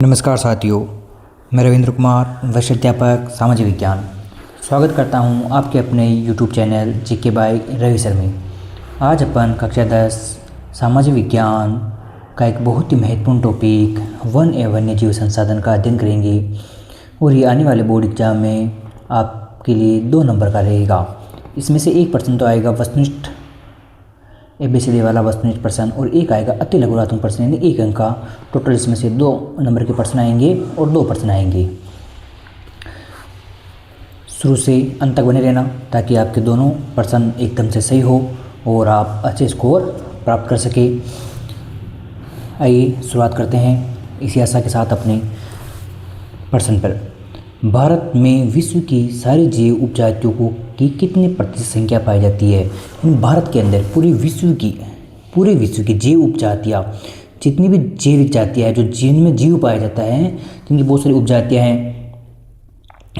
नमस्कार साथियों, मैं रविंद्र कुमार, वरिष्ठ अध्यापक सामाजिक विज्ञान। स्वागत करता हूं आपके अपने YouTube channel GK by Ravi sir में। आज अपन कक्षा 10 सामाजिक विज्ञान का एक बहुत ही महत्वपूर्ण टॉपिक वन एवं वन्य जीव संसाधन का अध्ययन करेंगे और ये आने वाले बोर्ड एग्जाम में आपके लिए 2 नंबर का रहेगा। इसमें से एक प्रश्न तो आएगा वस्तुनिष्ठ ABCD वाला वस्तुनिष्ठ प्रश्न और एक आएगा अति लघुरात्मक प्रश्न, यानी 1 अंक का। टोटल इसमें से 2 नंबर के प्रश्न आएंगे और 2 प्रश्न आएंगे। शुरू से अंत तक बने रहना ताकि आपके दोनों प्रश्न एकदम से सही हो और आप अच्छे स्कोर प्राप्त कर सके। आइए शुरुआत करते हैं इसी आशा के साथ अपने प्रश्न पर। भारत में विश्व की सारी जैव उपजातियों की कितने प्रतिशत संख्या पाई जाती है? भारत के अंदर पूरे विश्व की जैव उपजातियाँ, जितनी भी जैविक जातियाँ हैं जो जिनमें जीव पाया जाता है, जिनकी बहुत सारी उपजातियाँ हैं,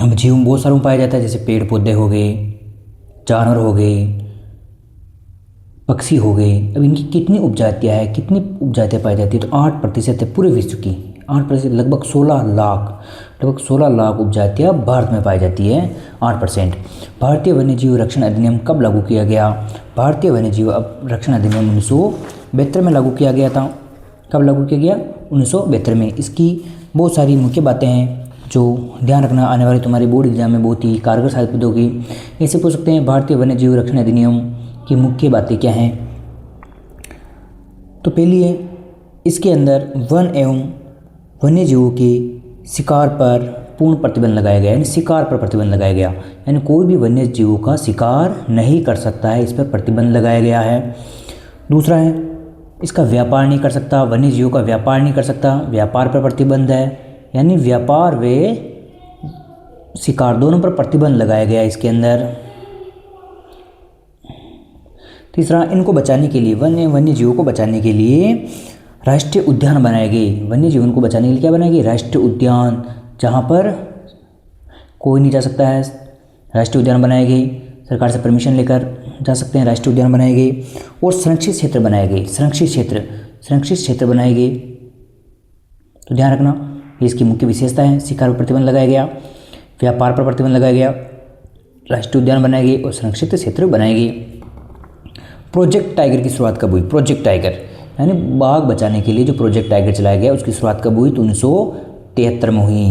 हम जीव बहुत सारों में पाया जाता है, जैसे पेड़ पौधे हो गए, जानवर हो गए, पक्षी हो गए। अब इनकी कितनी उपजातियाँ हैं, कितनी उपजातियाँ पाई जाती है? तो 8% है पूरे विश्व की। 8%, लगभग 16 लाख उपजातियाँ भारत में पाई जाती है। 8%। भारतीय वन्यजीव रक्षण अधिनियम कब लागू किया गया? भारतीय वन्यजीव रक्षण अधिनियम 1972 में लागू किया गया था। कब लागू किया गया? 1972 में। इसकी बहुत सारी मुख्य बातें हैं जो ध्यान रखना, आने वाले तुम्हारे बोर्ड एग्जाम में बहुत ही कारगर साबित होगी। ऐसे पूछ सकते हैं भारतीय वन्यजीव रक्षण अधिनियम की मुख्य बातें क्या हैं? तो पहली है, इसके अंदर वन एवं वन्य जीवों के शिकार पर पूर्ण प्रतिबंध लगाया गया, यानी शिकार पर प्रतिबंध लगाया गया, यानी कोई भी वन्य जीवों का शिकार नहीं कर सकता है, इस पर प्रतिबंध लगाया गया है। दूसरा है, इसका व्यापार नहीं कर सकता, वन्य जीवों का व्यापार नहीं कर सकता, व्यापार पर प्रतिबंध है, यानी व्यापार व शिकार दोनों पर प्रतिबंध लगाया गया इसके अंदर। तीसरा, इनको बचाने के लिए, वन्य जीवों को बचाने के लिए राष्ट्रीय उद्यान बनाए गए। वन्य जीवन को बचाने के लिए क्या बनाए गए? राष्ट्रीय उद्यान, जहाँ पर कोई नहीं जा सकता है। राष्ट्रीय उद्यान बनाए गए, सरकार से परमिशन लेकर जा सकते हैं। राष्ट्रीय उद्यान बनाए गए और संरक्षित क्षेत्र बनाए गए। संरक्षित क्षेत्र बनाए गए। तो ध्यान रखना, ये इसकी मुख्य विशेषता है। शिकार पर प्रतिबंध लगाया गया, व्यापार पर प्रतिबंध लगाया गया, राष्ट्रीय उद्यान बनाए गए और संरक्षित क्षेत्र बनाए गए। प्रोजेक्ट टाइगर की शुरुआत कब हुई? प्रोजेक्ट टाइगर यानी बाघ बचाने के लिए जो प्रोजेक्ट टाइगर चलाया गया, उसकी शुरुआत कब हुई? तो 1973 में हुई।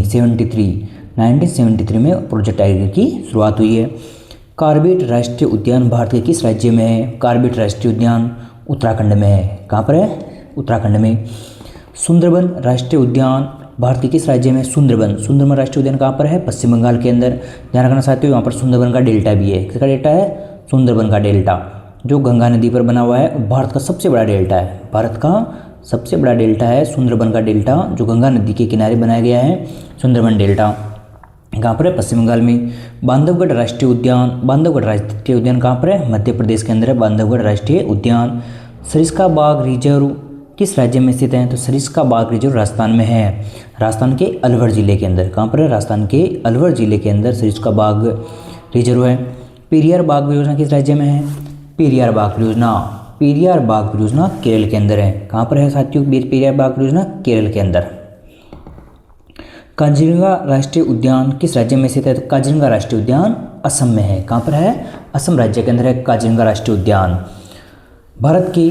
1973 में प्रोजेक्ट टाइगर की शुरुआत हुई है। कार्बेट राष्ट्रीय उद्यान भारत के किस राज्य में है? कार्बेट राष्ट्रीय उद्यान उत्तराखंड में है। कहाँ पर है? उत्तराखंड में। सुंदरबन राष्ट्रीय उद्यान भारत के किस राज्य में? सुंदरबन राष्ट्रीय उद्यान कहाँ पर है? पश्चिम बंगाल के अंदर। ध्यान रखना साथियों, यहाँ पर सुंदरबन का डेल्टा भी है। किसका डेल्टा है? सुंदरबन का डेल्टा, जो गंगा नदी पर बना हुआ है। भारत का सबसे बड़ा डेल्टा है। भारत का सबसे बड़ा डेल्टा है सुंदरबन का डेल्टा, जो गंगा नदी के किनारे बनाया गया है। सुंदरबन डेल्टा कहाँ पर है? पश्चिम बंगाल में। बांधवगढ़ राष्ट्रीय उद्यान कहाँ पर है? मध्य प्रदेश के अंदर है बांधवगढ़ राष्ट्रीय उद्यान। सरिस्का बाघ रिजर्व किस राज्य में स्थित है? तो सरिस्का बाघ रिजर्व राजस्थान में है। राजस्थान के अलवर जिले के अंदर। कहाँ पर है? राजस्थान के अलवर जिले के अंदर सरिस्का बाघ रिजर्व है। पेरियार बाघ परियोजना किस राज्य में है? पेरियार बाघ परियोजना केरल के अंदर है। कहाँ पर है साथियों? पेरियार बाघ परियोजना केरल के अंदर। काजीरंगा राष्ट्रीय उद्यान किस राज्य में स्थित है? तो काजीरंगा राष्ट्रीय उद्यान असम में है। कहाँ पर है? असम राज्य के अंदर है काजीरंगा राष्ट्रीय उद्यान। भारत के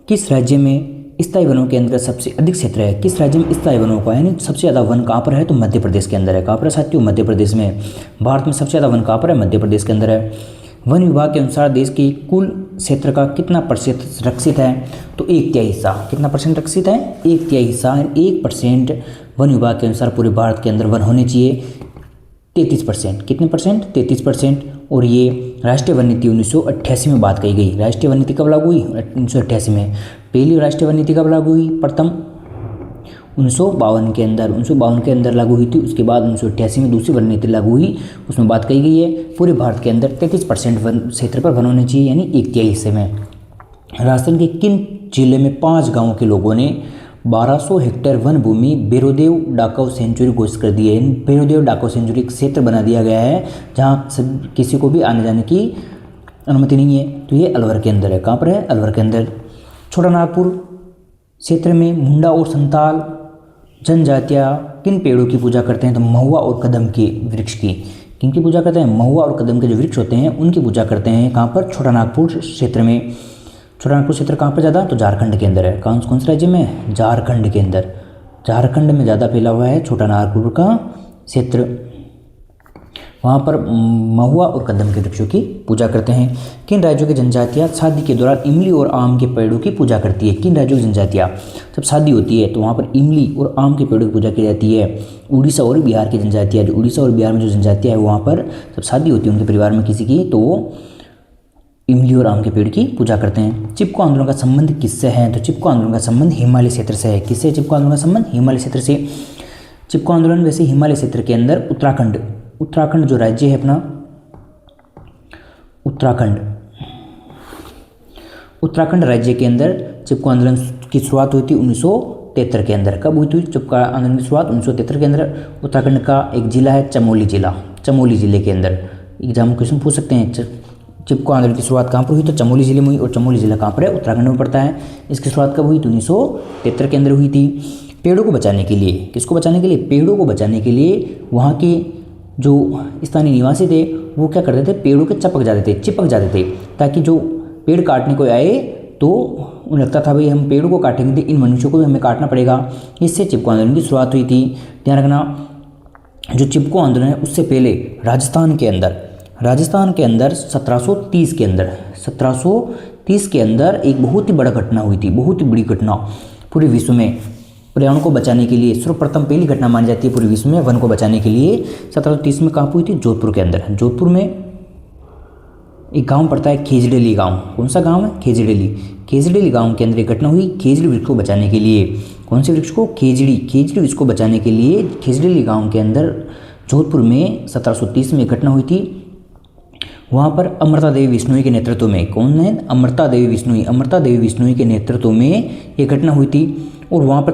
किस राज्य में स्थायी वनों के अंदर सबसे अधिक क्षेत्र है? किस राज्य में स्थायी वनों का, यानी सबसे ज़्यादा वन कहाँ पर है? तो मध्य प्रदेश के अंदर है। कहाँ पर है साथियों? मध्य प्रदेश में। भारत में सबसे ज़्यादा वन कहाँ पर है? मध्य प्रदेश के अंदर है। वन विभाग के अनुसार देश के कुल क्षेत्र का कितना प्रतिशत रक्षित है? तो 1/3 हिस्सा। कितना परसेंट रक्षित है? 1/3 हिस्सा। 1% वन विभाग के अनुसार पूरे भारत के अंदर वन होने चाहिए। 33%। कितने परसेंट? 33%। और ये राष्ट्रीय वन नीति 1988 में बात कही गई। राष्ट्रीय वन नीति कब लागू हुई? 1988 में। पहली राष्ट्रीय वन नीति कब लागू हुई? प्रथम 1952 के अंदर। 1952 के अंदर लागू हुई थी। उसके बाद 1988 में दूसरी वन नीति लागू हुई। उसमें बात कही गई है पूरे भारत के अंदर 33% वन क्षेत्र पर वन होने चाहिए, यानी 1/3 हिस्से में। राजस्थान के किन जिले में 5 गाँवों के लोगों ने 1200 हेक्टेयर वन भूमि बेरोदेव डाकऊ सेंचुरी घोषित कर दी है? बेरोदेव डाकऊ सेंचुरी क्षेत्र बना दिया गया है जहाँ किसी को भी आने जाने की अनुमति नहीं है। तो ये अलवर के अंदर है। कहाँ पर है? अलवर के अंदर। छोटा नागपुर क्षेत्र में मुंडा और संताल जनजातियाँ किन पेड़ों की पूजा करते हैं? तो महुआ और कदम के वृक्ष की। किनकी पूजा करते हैं? महुआ और कदम के जो वृक्ष होते हैं उनकी पूजा करते हैं। कहाँ पर? छोटा नागपुर क्षेत्र में। छोटा नागपुर क्षेत्र कहाँ पर ज़्यादा? तो झारखंड के अंदर है। कौन से राज्य में? झारखंड के अंदर। झारखंड में ज़्यादा फैला हुआ है छोटा नागपुर का क्षेत्र। वहाँ पर महुआ और कदम के वृक्षों की पूजा करते हैं। किन राज्यों की जनजातियाँ शादी के दौरान इमली और आम के पेड़ों की पूजा करती है? किन राज्यों की जनजातियाँ? जब शादी होती है तो वहाँ पर इमली और आम के पेड़ों की पूजा की जाती है। उड़ीसा और बिहार की जनजातियाँ, जो उड़ीसा और बिहार में जो जनजातियाँ है वहाँ पर जब शादी होती है उनके परिवार में किसी की, तो वो इमली और आम के पेड़ की पूजा करते हैं। चिपको आंदोलन का संबंध किससे है? तो चिपको आंदोलन का संबंध हिमालय क्षेत्र से है। किससे चिपको आंदोलन का संबंध? हिमालय क्षेत्र से। चिपको आंदोलन वैसे हिमालय क्षेत्र के अंदर उत्तराखंड जो राज्य है अपना, उत्तराखंड राज्य के अंदर चिपको आंदोलन की शुरुआत हुई थी 1973 के अंदर। कब हुई थी चिपको आंदोलन की शुरुआत? 1973 के अंदर। उत्तराखंड का एक जिला है चमोली जिला, चमोली जिले के अंदर। एग्जाम क्वेश्चन पूछ सकते हैं, चिपको आंदोलन की शुरुआत कहाँ पर हुई? तो चमोली जिले में हुई। और चमोली जिला कहाँ पर है? उत्तराखंड में पड़ता है। इसकी शुरुआत कब हुई? तो 1973 के अंदर हुई थी। पेड़ों को बचाने के लिए, किसको बचाने के लिए? पेड़ों को बचाने के लिए वहाँ के जो स्थानीय निवासी थे वो क्या करते थे? पेड़ों के चिपक जाते थे, ताकि जो पेड़ काटने को आए तो उन्हें लगता था भाई हम पेड़ों को काटेंगे तो इन मनुष्यों को भी हमें काटना पड़ेगा। इससे चिपको आंदोलन की शुरुआत हुई थी। ध्यान रखना, जो चिपको आंदोलन है उससे पहले राजस्थान के अंदर 1730 के अंदर एक बहुत ही बड़ा घटना हुई थी, बहुत ही बड़ी घटना पूरे विश्व में। पर्यावरण को बचाने के लिए सर्वप्रथम पहली घटना मानी जाती है पूरे विश्व में वन को बचाने के लिए। 1730 में कहाँ हुई थी? जोधपुर के अंदर। जोधपुर में एक गांव पड़ता है खेजड़ेली गांव। कौन सा गांव है? खेजड़ेली गांव के अंदर एक घटना हुई खेजड़ी वृक्ष को बचाने के लिए। कौन से वृक्ष को? खेजड़ी वृक्ष को बचाने के लिए खेजड़ेली गांव के अंदर जोधपुर में 1730 में एक घटना हुई थी। वहाँ पर अमृता देवी बिश्नोई के नेतृत्व में, कौन है? अमृता देवी बिश्नोई के नेतृत्व में ये घटना हुई थी। और वहाँ पर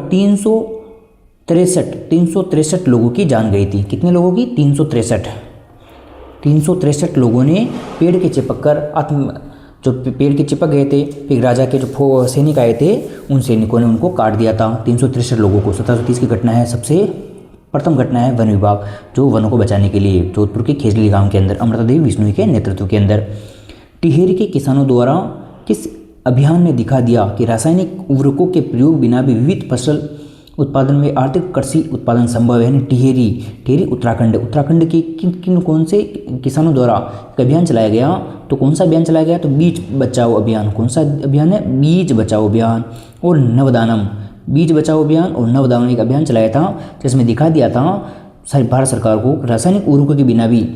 363 लोगों की जान गई थी। कितने लोगों की? 363 लोगों ने पेड़ के चिपक कर जो पेड़ के चिपक गए थे, फिर राजा के जो सैनिक आए थे उन सैनिकों ने उनको काट दिया था। 363 लोगों को। 1730 की घटना है। सबसे प्रथम घटना है वन विभाग, जो वनों को बचाने के लिए जोधपुर के खेजड़ी गांव के अंदर अमृता देवी बिश्नोई के नेतृत्व के अंदर। टिहरी के किसानों द्वारा किस अभियान ने दिखा दिया कि रासायनिक उर्वरकों के प्रयोग बिना भी विविध फसल उत्पादन में आर्थिक कृषि उत्पादन संभव है? टिहरी उत्तराखंड के कौन से किसानों द्वारा एक अभियान चलाया गया? तो कौन सा अभियान चलाया गया? तो बीज बचाओ अभियान। कौन सा अभियान है? बीज बचाओ अभियान और नवदानम। बीज बचाओ अभियान और नवदानम एक अभियान चलाया था, जिसमें दिखा दिया था भारत सरकार को रासायनिक उर्वरकों के बिना भी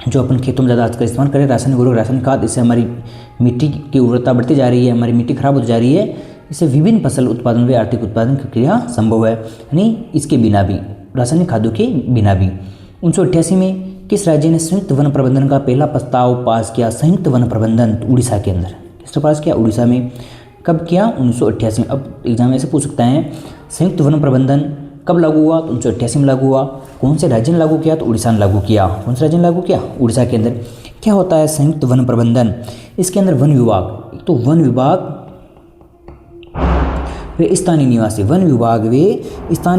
जो अपन खेतों में ज़्यादा आजकल इस्तेमाल करें रासायनिक उर्वरक, रासायनिक खाद, इससे हमारी मिट्टी की उर्वरता बढ़ती जा रही है, हमारी मिट्टी खराब होती जा रही है। इससे विभिन्न फसल उत्पादन में आर्थिक उत्पादन की क्रिया संभव है, यानी इसके बिना भी, रासायनिक खाद्यों के बिना भी। 1988 में किस राज्य ने संयुक्त वन प्रबंधन का पहला प्रस्ताव पास किया? संयुक्त वन प्रबंधन उड़ीसा के अंदर। किसने पास किया? उड़ीसा में। कब किया? 1988 में। अब एग्जाम ऐसे पूछ सकता है संयुक्त वन प्रबंधन कब लागू हुआ? तो 1988 में लागू हुआ। कौन से राज्य ने लागू किया? तो उड़ीसा ने लागू किया। कौन से राज्य ने लागू किया? उड़ीसा के अंदर। क्या होता है संयुक्त वन प्रबंधन? इसके अंदर वन विभाग, तो वन विभाग वे स्थानीय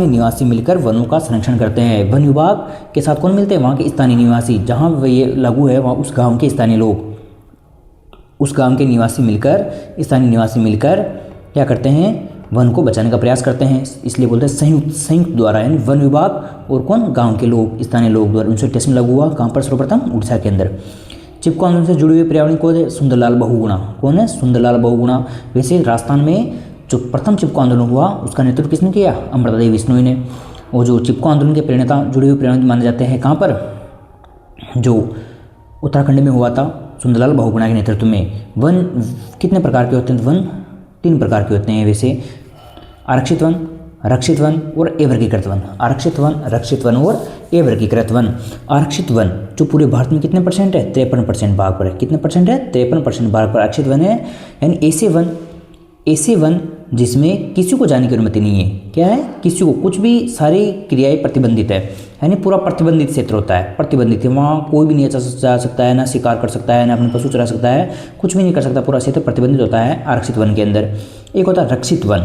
निवासी मिलकर वनों का संरक्षण करते हैं। वन विभाग के साथ कौन मिलते हैं? वहाँ के स्थानीय निवासी। जहाँ ये लागू है वहाँ उस गाँव के स्थानीय लोग, उस गाँव के स्थानीय निवासी मिलकर क्या करते हैं? वन को बचाने का प्रयास करते हैं। इसलिए बोलते हैं संयुक्त द्वारा, यानी वन विभाग और कौन? गांव के लोग, स्थानीय लोग द्वारा। 1988 में लागू हुआ। कहाँ पर? सर्वप्रथम उड़ीसा के अंदर। चिपको आंदोलन से जुड़े हुए पर्यावरण कौन है? सुंदरलाल बहुगुणा। कौन है? सुंदरलाल बहुगुणा। वैसे राजस्थान में जो प्रथम चिपको आंदोलन हुआ उसका नेतृत्व किसने किया? अमृता देवी बिश्नोई ने। और जो चिपको आंदोलन के प्रणेता, जुड़े हुए प्रणेता माने जाते हैं कहाँ पर? जो उत्तराखंड में हुआ था सुंदरलाल बहुगुणा के नेतृत्व में। वन कितने प्रकार के होते हैं? वन 3 प्रकार के होते हैं वैसे, आरक्षित वन, रक्षित वन और अवर्गीकृत वन। आरक्षित वन, रक्षित वन और अवर्गीकृत वन। आरक्षित वन जो पूरे भारत में कितने परसेंट है? 53% भाग पर है। कितने परसेंट है? 53% भाग पर आरक्षित वन है। यानी ऐसे वन जिसमें किसी को जाने की अनुमति नहीं है। क्या है? किसी को, कुछ भी, सारी क्रियाएं प्रतिबंधित है, यानी पूरा प्रतिबंधित क्षेत्र होता है। प्रतिबंधित है, वहाँ कोई भी नहीं जा सकता है, ना शिकार कर सकता है, ना अपने पशु चरा सकता है, कुछ भी नहीं कर सकता, पूरा क्षेत्र प्रतिबंधित होता है आरक्षित वन के अंदर। एक होता है रक्षित वन।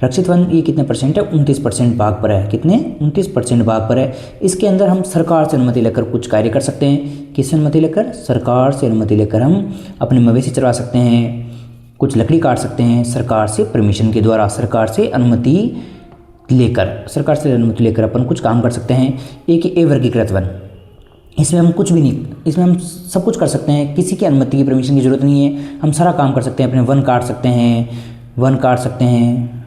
रक्षित वन ये कितने परसेंट है, 29% भाग पर है। कितने, 29% भाग पर है। इसके अंदर हम सरकार से अनुमति लेकर कुछ कार्य कर सकते हैं। किससे अनुमति लेकर, सरकार से अनुमति लेकर हम अपने मवेशी चरवा सकते हैं, कुछ लकड़ी काट सकते हैं सरकार से परमिशन के द्वारा, सरकार से अनुमति लेकर अपन कुछ काम कर सकते हैं। एक ए वर्गीकृत वन, इसमें हम कुछ भी नहीं, इसमें हम सब कुछ कर सकते हैं, किसी की अनुमति की परमिशन की जरूरत नहीं है, हम सारा काम कर सकते हैं। अपने वन काट सकते हैं,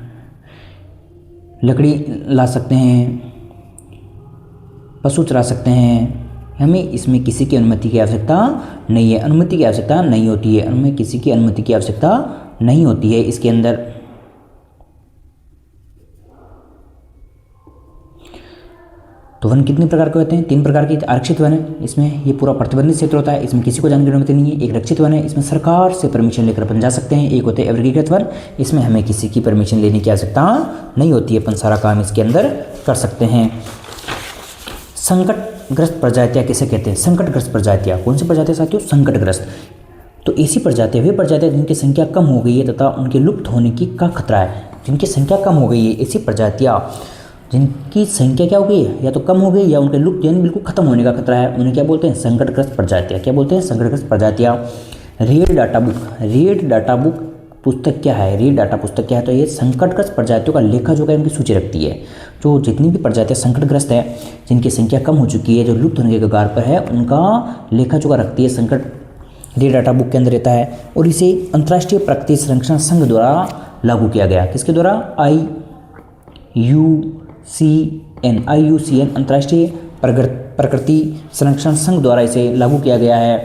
लकड़ी ला सकते हैं, पशु चरा सकते हैं। हमें इसमें किसी की अनुमति की आवश्यकता नहीं है, अनुमति की आवश्यकता नहीं होती है, हमें किसी की अनुमति की आवश्यकता नहीं होती है इसके अंदर। तो वन कितने प्रकार के होते हैं, 3 प्रकार के। आरक्षित वन है, इसमें ये पूरा प्रतिबंधित क्षेत्र होता है, इसमें किसी को जाने की अनुमति नहीं है। एक रक्षित वन है, इसमें सरकार से परमिशन लेकर अपन जा सकते हैं। एक होते हैं वर्गीकृत वन, इसमें हमें किसी की परमिशन लेने की आवश्यकता नहीं होती है, अपन सारा काम इसके अंदर कर सकते हैं। संकटग्रस्त प्रजातियाँ किसे कहते हैं, संकटग्रस्त प्रजातियाँ कौन सी प्रजातियाँ साथियों, संकटग्रस्त। तो ऐसी प्रजातियाँ वे प्रजातियाँ जिनकी संख्या कम हो गई है तथा उनके लुप्त होने की का खतरा है। जिनकी संख्या कम हो गई है, ऐसी प्रजातियाँ जिनकी संख्या क्या हो गई है, या तो कम हो गई या उनके लुप्त यानी बिल्कुल खत्म होने का खतरा है, उन्हें क्या बोलते हैं, संकटग्रस्त प्रजातियाँ। क्या बोलते हैं, संकटग्रस्त प्रजातियाँ। रेड डाटा बुक पुस्तक क्या है, रेड डाटा पुस्तक क्या है, तो ये संकटग्रस्त प्रजातियों का लेखा जोखा उनकी सूची रखती है। जो जितनी भी प्रजातियाँ संकटग्रस्त है, जिनकी संख्या कम हो चुकी है, जो लुप्त होने के कगार पर है, उनका लेखा जोखा रखती है, संकट रेड डाटा बुक के अंदर रहता है। और इसे अंतर्राष्ट्रीय प्रकृति संरक्षण संघ द्वारा लागू किया गया। किसके द्वारा, IUCN अंतर्राष्ट्रीय प्रकृति संरक्षण संघ द्वारा इसे लागू किया गया है।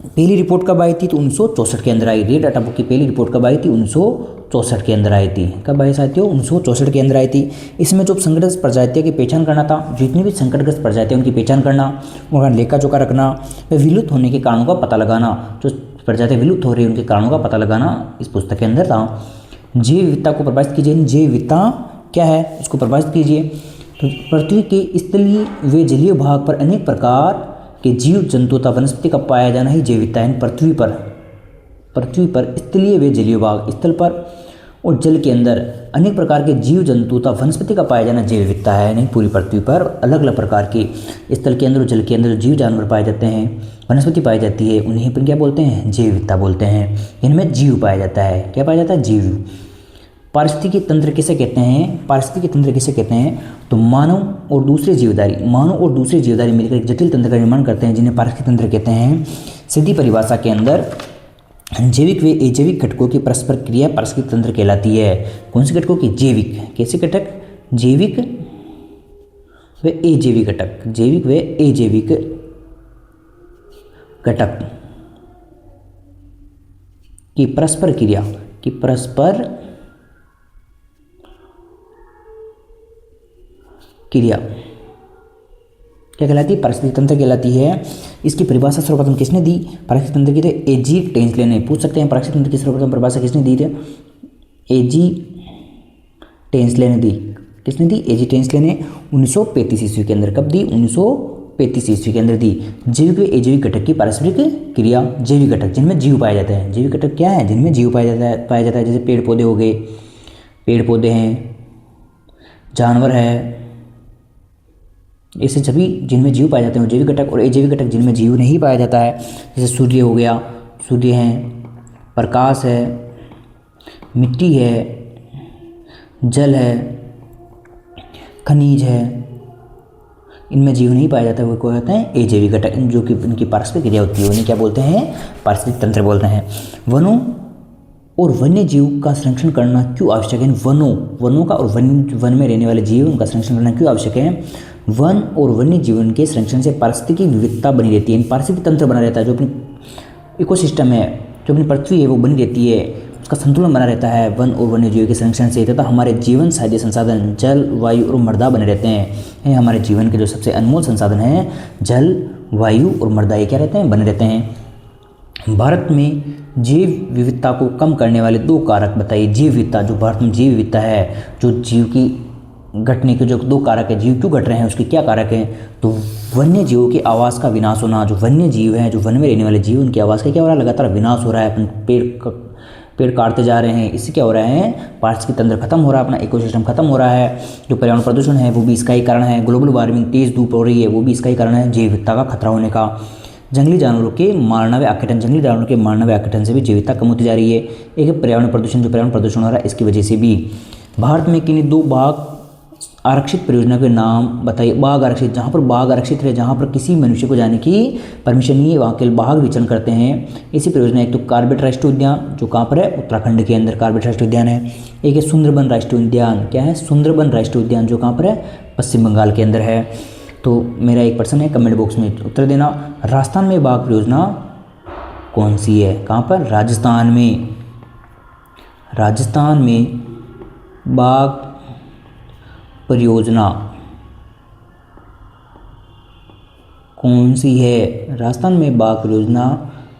पहली रिपोर्ट कब आई थी, तो 1964 के अंदर आई। रेड डाटा बुक की पहली रिपोर्ट कब आई थी, 1964 के अंदर आई थी। कब आई साथियों, 1964 के अंदर आई थी। इसमें जो संकटग्रस्त प्रजातियों की पहचान करना था, जितनी भी संकटग्रस्त प्रजातियाँ उनकी पहचान करना, उनका लेखा जोखा रखना, व विलुप्त होने के कारणों का पता लगाना, जो प्रजातियाँ विलुप्त हो रही है उनके कारणों का पता लगाना इस पुस्तक के अंदर था। जैव विविधता को प्रभावित कीजिए, जैव विविधता क्या है उसको प्रभावित कीजिए। तो पृथ्वी के स्थलीय व जलीय भाग पर अनेक प्रकार के जीव जंतु तथा वनस्पति का पाया जाना ही जैव विविधता है। पृथ्वी पर स्थलीय व जलीय भाग, स्थल पर और जल के अंदर अनेक प्रकार के जीव जंतु तथा वनस्पति का पाया जाना जैव विविधता है। नहीं, पूरी पृथ्वी पर अलग अलग प्रकार के स्थल के अंदर और जल के अंदर जीव जानवर पाए जाते हैं, वनस्पति पाई जाती है, उन्हें पर क्या बोलते हैं, जैव विविधता बोलते हैं। इनमें जीव पाया जाता है। क्या पाया जाता है, जीव। पारिस्थितिकी तंत्र किसे कहते हैं, पारिस्थितिकी तंत्र किसे कहते हैं, तो मानव और दूसरे जीवधारी मिलकर एक जटिल तंत्र का निर्माण करते हैं, जिन्हें पारिस्थितिकी तंत्र कहते हैं। सीधी परिभाषा के अंदर जैविक व अजैविक घटकों की परस्पर क्रिया पारिस्थितिकी तंत्र कहलाती है। कौन से घटकों की, जैविक, कैसे घटक, जैविक व अजैविक घटक, जैविक व अजैविक घटक की परस्पर क्रिया क्या कहलाती है, पारिस्थितिकी तंत्र कहलाती है। इसकी परिभाषा सर्वप्रथम किसने दी, पारिस्थितिकी तंत्र की, तो एजी टेंसले ने। पूछ सकते हैं पारिस्थितिकी तंत्र की सर्वप्रथम परिभाषा किसने दी थी, एजी टेंसले ने दी। किसने दी, एजी टेंसले ने 1935 ईस्वी के अंदर। कब दी, 1935 ईस्वी के अंदर दी। जैविक व अजैविक घटक की पारस्परिक क्रिया। जैविक घटक जिनमें जीव पाए जाते हैं, जैविक घटक क्या है, जिनमें जीव पाया जाता है, जैसे पेड़ पौधे हो गए, पेड़ पौधे हैं, जानवर है, ऐसे सभी जिनमें जीव पाए जाते हैं जैविक घटक। और अजैविक घटक जिनमें जीव नहीं पाया जाता है, जैसे सूर्य हो गया, सूर्य है, प्रकाश है, मिट्टी है, जल है, खनिज है, इनमें जीव नहीं पाया जाता है, वो क्या होते हैं, अजैविक घटक, जो कि इनकी पारस्परिक क्रिया होती है, उन्हें क्या बोलते हैं, पारिस्थितिक तंत्र बोलते हैं। वनों और वन्य जीव का संरक्षण करना क्यों आवश्यक है, वनों का और वन में रहने वाले जीव उनका संरक्षण करना क्यों आवश्यक है। वन और वन्य जीवन के संरक्षण से पारिस्थितिकी विविधता बनी रहती है, पारिस्थितिक तंत्र बना रहता है, जो अपनी इकोसिस्टम है, जो अपनी पृथ्वी है वो बनी रहती है, उसका संतुलन बना रहता है वन और वन्य जीव के संरक्षण से। तथा हमारे जीवन साध्य संसाधन जल, वायु और मृदा बने रहते हैं। हमारे जीवन के जो सबसे अनमोल संसाधन हैं, जल, वायु और मृदा, ये क्या रहते हैं, बने रहते हैं। भारत में जैव विविधता को कम करने वाले 2 कारक बताइए। जैव विविधता, जो भारत में जैव विविधता है, जो जीव की घटने के जो 2 कारक है, जीव क्यों घट रहे हैं उसके क्या कारक हैं, तो वन्य जीवों के आवास का विनाश होना। जो वन्य जीव हैं, जो वन में रहने वाले जीव, उनकी आवास का क्या हो रहा है, लगातार विनाश हो रहा है। अपन पेड़ काटते जा रहे हैं, इससे क्या हो रहा है, पारिस्थितिक तंत्र खत्म हो रहा है, अपना इकोसिस्टम खत्म हो रहा है। जो पर्यावरण प्रदूषण है वो भी इसका ही कारण है। ग्लोबल वार्मिंग, तेज धूप हो रही है, वो भी इसका ही कारण है, जैव विविधता का खतरा होने का। जंगली जानवरों के मारना व आकटन, जंगली जानवरों के मारना व आकटन से भी जैव विविधता कम होती जा रही है। एक है पर्यावरण प्रदूषण, जो पर्यावरण प्रदूषण हो रहा है इसकी वजह से भी। भारत में किन्हीं 2 बाघ आरक्षित परियोजना के नाम बताइए। बाघ आरक्षित, जहाँ पर बाघ आरक्षित है, जहाँ पर किसी मनुष्य को जाने की परमिशन नहीं है, वहाँ के बाघ विचरण करते हैं। इसी परियोजना, एक तो कार्बेट राष्ट्रीय उद्यान जो कहाँ पर है, उत्तराखंड के अंदर कार्बेट राष्ट्रीय उद्यान है। एक है सुंदरबन राष्ट्रीय उद्यान, क्या है, सुंदरबन राष्ट्रीय उद्यान जो कहाँ पर है, पश्चिम बंगाल के अंदर है। तो मेरा एक प्रश्न है, कमेंट बॉक्स में उत्तर देना। राजस्थान में बाघ परियोजना कौन सी है, कहाँ पर, राजस्थान में। राजस्थान में बाघ परियोजना कौन सी है, राजस्थान में बाघ परियोजना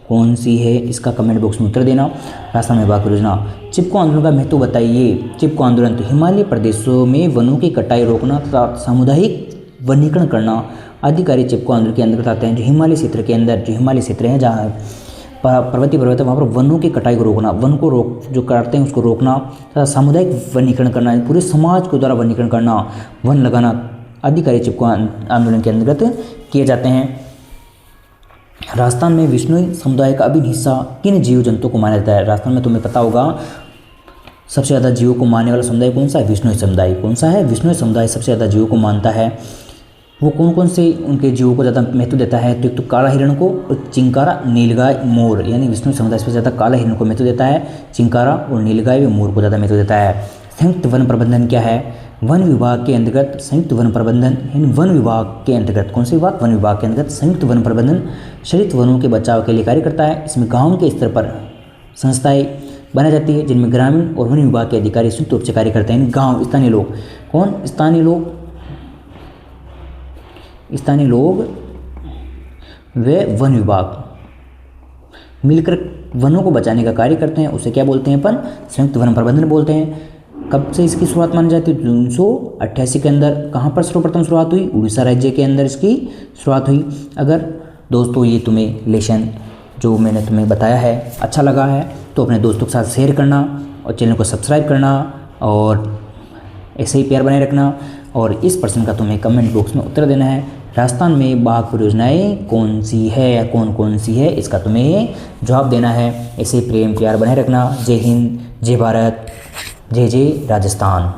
कौन सी है, इसका कमेंट बॉक्स में उत्तर देना। राजस्थान में बाघ परियोजना। चिपको आंदोलन का महत्व बताइए। चिपको आंदोलन तो हिमालय प्रदेशों में वनों की कटाई रोकना तथा सामुदायिक वनीकरण करना आदि कार्य चिपको आंदोलन के अंतर्गत आते हैं। जो हिमालय क्षेत्र के अंदर, जो हिमालय क्षेत्र हैं जहाँ पर्वतीय पर्वत है, वहाँ पर वनों की कटाई को रोकना, वन को जो काटते हैं उसको रोकना तथा सामुदायिक वनीकरण करना, पूरे समाज के द्वारा वनीकरण करना, वन लगाना आदि कार्य चिपको आंदोलन के अंतर्गत किए जाते हैं। राजस्थान में विश्नोई समुदाय का अभिन्न हिस्सा किन जीव जंतुओं को माना जाता है। राजस्थान में तुम्हें पता होगा सबसे ज़्यादा जीवों को मानने वाला समुदाय कौन सा है, विश्नोई समुदाय। कौन सा है, विश्नोई समुदाय सबसे ज़्यादा जीवों को मानता है। वो कौन कौन से उनके जीवों को ज़्यादा महत्व देता है, तो एक तो काला हिरण को, और चिंकारा, नीलगाय, मोर, यानी विष्णु समुदाय सबसे ज़्यादा काला हिरण को महत्व देता है, चिंकारा और नीलगाय व मोर को ज़्यादा महत्व देता है। संयुक्त वन प्रबंधन क्या है, वन विभाग के अंतर्गत संयुक्त वन प्रबंधन, यानी वन विभाग के अंतर्गत, कौन से विभाग, वन विभाग के अंतर्गत संयुक्त वन प्रबंधन शहरी वनों के बचाव के लिए कार्य करता है। इसमें गाँव के स्तर पर संस्थाएं बनाई जाती है जिनमें ग्रामीण और वन विभाग के अधिकारी संयुक्त रूप से कार्य करते हैं। गाँव, स्थानीय लोग, कौन, स्थानीय लोग, स्थानीय लोग व वन विभाग मिलकर वनों को बचाने का कार्य करते हैं। उसे क्या बोलते हैं अपन, संयुक्त वन प्रबंधन बोलते हैं। कब से इसकी शुरुआत मानी जाती है, 1988 के अंदर। कहाँ पर सर्वप्रथम शुरुआत हुई, उड़ीसा राज्य के अंदर इसकी शुरुआत हुई। अगर दोस्तों ये तुम्हें लेसन जो मैंने तुम्हें बताया है अच्छा लगा है तो अपने दोस्तों के साथ शेयर करना और चैनल को सब्सक्राइब करना और ऐसे ही प्यार बनाए रखना। और इस प्रश्न का तुम्हें कमेंट बॉक्स में उत्तर देना है। राजस्थान में बाघ परियोजनाएं कौन सी है या कौन कौन सी है, इसका तुम्हें जवाब देना है। ऐसे प्रेम प्यार बनाए रखना। जय हिंद, जय भारत, जय जय राजस्थान।